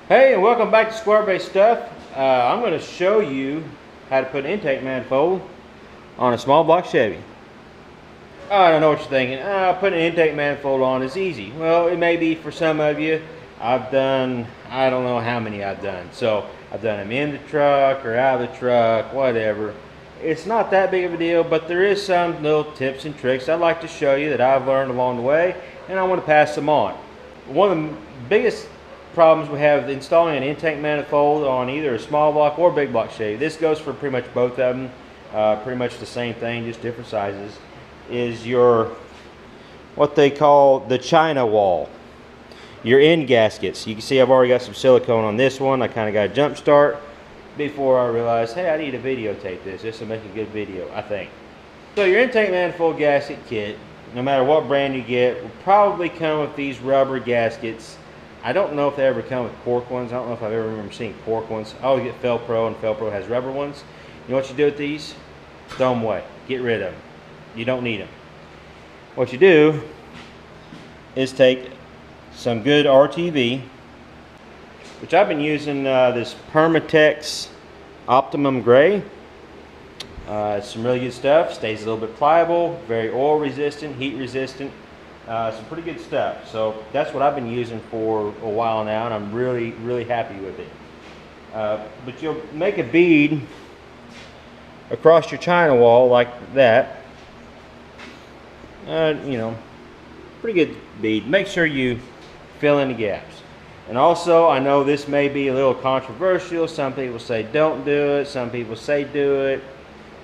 Hey, and welcome back to Squarebody Stuff. I'm going to show you how to put an intake manifold on a small block Chevy. Oh, I don't know what you're thinking. Putting an intake manifold on is easy. Well, it may be for some of you. I've done, I don't know how many I've done. So I've done them in the truck or out of the truck, whatever. It's not that big of a deal, but there is some little tips and tricks I'd like to show you that I've learned along the way, and I want to pass them on. One of the biggest problems we have installing an intake manifold on either a small block or big block Chevy, this goes for pretty much both of them, pretty much the same thing, just different sizes, is your, what they call the China wall, your end gaskets. You can see I've already got some silicone on this one. I kind of got a jump start before I realized, hey, I need to videotape this. This will make a good video, I think. So your intake manifold gasket kit, no matter what brand you get, will probably come with these rubber gaskets. I don't know if they ever come with cork ones. I don't know if I've ever remember seeing cork ones. I always get Felpro, and Felpro has rubber ones. You know what you do with these? Throw them away. Get rid of them. You don't need them. What you do is take some good RTV, which I've been using this Permatex Optimum Gray. It's some really good stuff. Stays a little bit pliable, very oil resistant, heat resistant. Some pretty good stuff. So that's what I've been using for a while now, and I'm really happy with it. But you'll make a bead across your China wall like that. You know, pretty good bead. Make sure you fill in the gaps. And also, I know this may be a little controversial. Some people say don't do it. Some people say do it.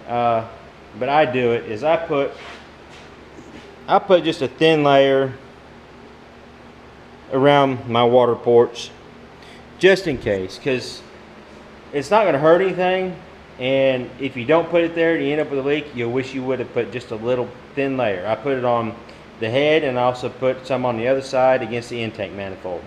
But I do it. Is I put just a thin layer around my water ports, just in case, because it's not going to hurt anything. And if you don't put it there and you end up with a leak, you'll wish you would have put just a little thin layer. I put it on the head, and I also put some on the other side against the intake manifold.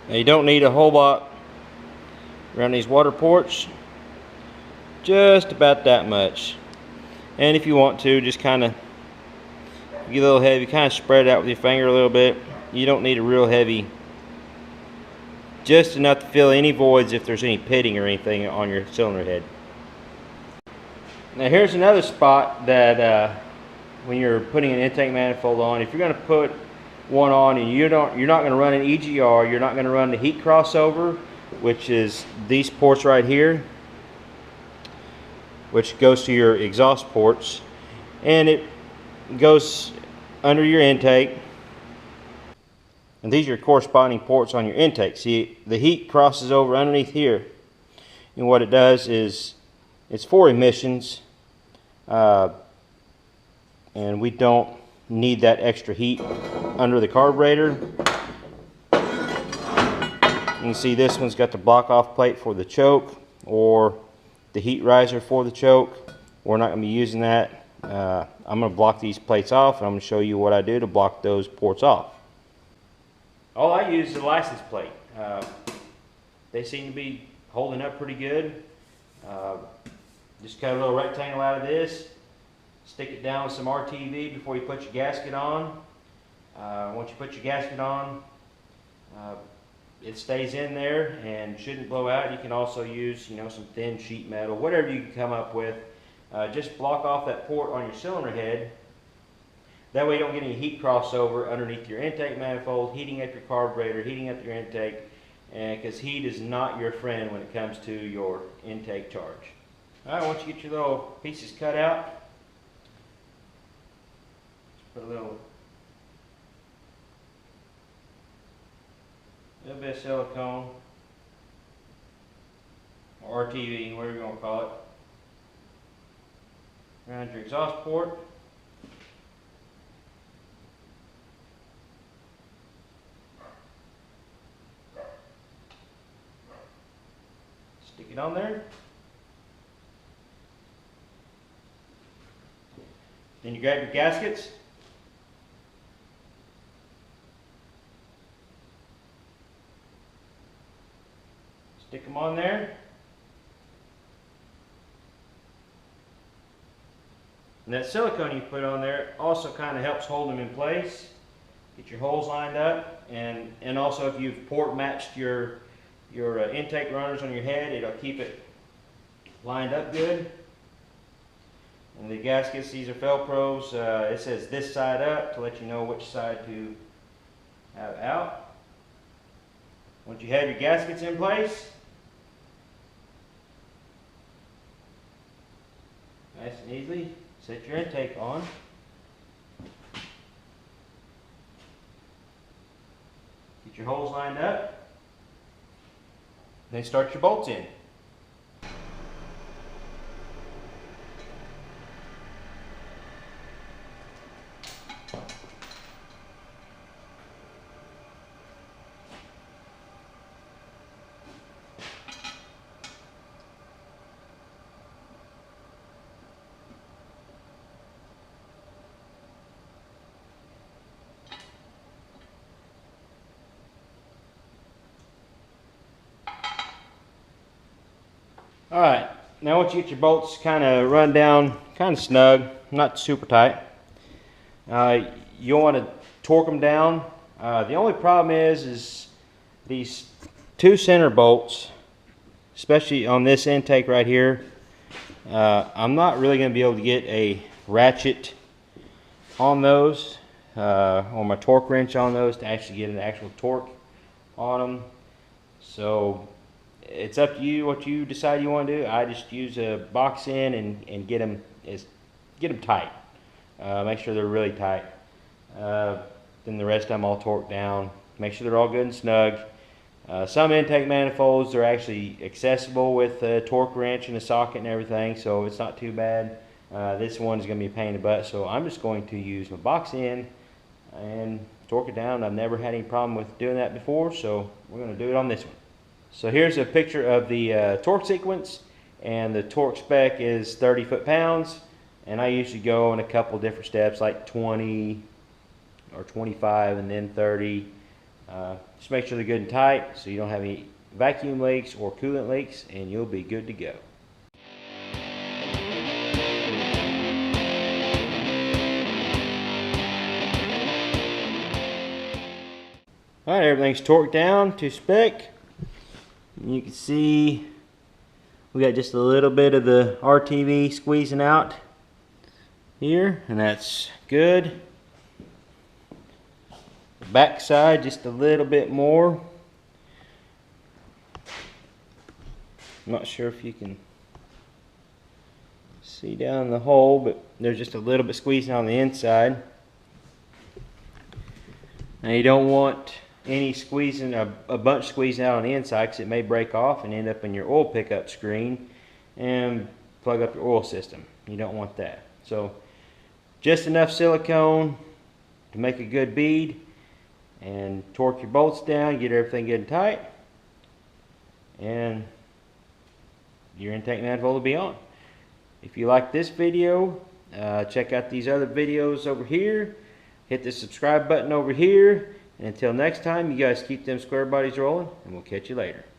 Now you don't need a whole lot around these water ports, just about that much. And if you want to, just kind of get a little heavy, kind of spread it out with your finger a little bit. You don't need a real heavy, just enough to fill any voids if there's any pitting or anything on your cylinder head. Now here's another spot that when you're putting an intake manifold on, if you're going to put one on and you're not going to run an EGR, you're not going to run the heat crossover, which is these ports right here, which goes to your exhaust ports, and it goes under your intake, and these are your corresponding ports on your intake. See, the heat crosses over underneath here, and what it does is it's for emissions, and we don't need that extra heat under the carburetor. You can see this one's got the block off plate for the choke, or the heat riser for the choke. We're not going to be using that. I'm going to block these plates off, and I'm going to show you what I do to block those ports off. All I use is a license plate. They seem to be holding up pretty good. Just cut a little rectangle out of this. Stick it down with some RTV before you put your gasket on. Once you put your gasket on, it stays in there and shouldn't blow out. You can also use, some thin sheet metal, whatever you can come up with. Just block off that port on your cylinder head. That way you don't get any heat crossover underneath your intake manifold, heating up your carburetor, heating up your intake, and because heat is not your friend when it comes to your intake charge. All right, once you get your little pieces cut out, put a little bit of silicone or RTV, whatever you want to call it, around your exhaust port. Stick it on there. Then you grab your gaskets. Stick them on there. And that silicone you put on there also kind of helps hold them in place. Get your holes lined up, and also if you've port matched your intake runners on your head, it'll keep it lined up good. And the gaskets, these are Felpros. It says this side up to let you know which side to have out. Once you have your gaskets in place, nice and easily, set your intake on. Get your holes lined up. Then start your bolts in. Alright, now once you get your bolts kind of run down, kind of snug, not super tight, you'll want to torque them down. The only problem is these two center bolts, especially on this intake right here, I'm not really going to be able to get a ratchet on those, or my torque wrench on those to actually get an actual torque on them. So it's up to you what you decide you want to do. I just use a box in and get them tight. Make sure they're really tight. Then the rest of them I'll torque down. Make sure they're all good and snug. Some intake manifolds are actually accessible with a torque wrench and a socket and everything, so it's not too bad. This one's going to be a pain in the butt, so I'm just going to use my box in and torque it down. I've never had any problem with doing that before, so we're going to do it on this one. So here's a picture of the torque sequence, and the torque spec is 30 foot-pounds, and I usually go in a couple different steps, like 20 or 25 and then 30. Just make sure they're good and tight so you don't have any vacuum leaks or coolant leaks, and you'll be good to go. Alright, everything's torqued down to spec. You can see we got just a little bit of the RTV squeezing out here, and that's good. Back side just a little bit more. I'm not sure if you can see down the hole, but there's just a little bit squeezing on the inside. Now you don't want any squeezing, a bunch squeezing out on the inside, because it may break off and end up in your oil pickup screen and plug up your oil system. You don't want that. So just enough silicone to make a good bead, and torque your bolts down, get everything good and tight, and your intake manifold will be on. If you like this video, check out these other videos over here. Hit the subscribe button over here. And until next time, you guys keep them square bodies rolling, and we'll catch you later.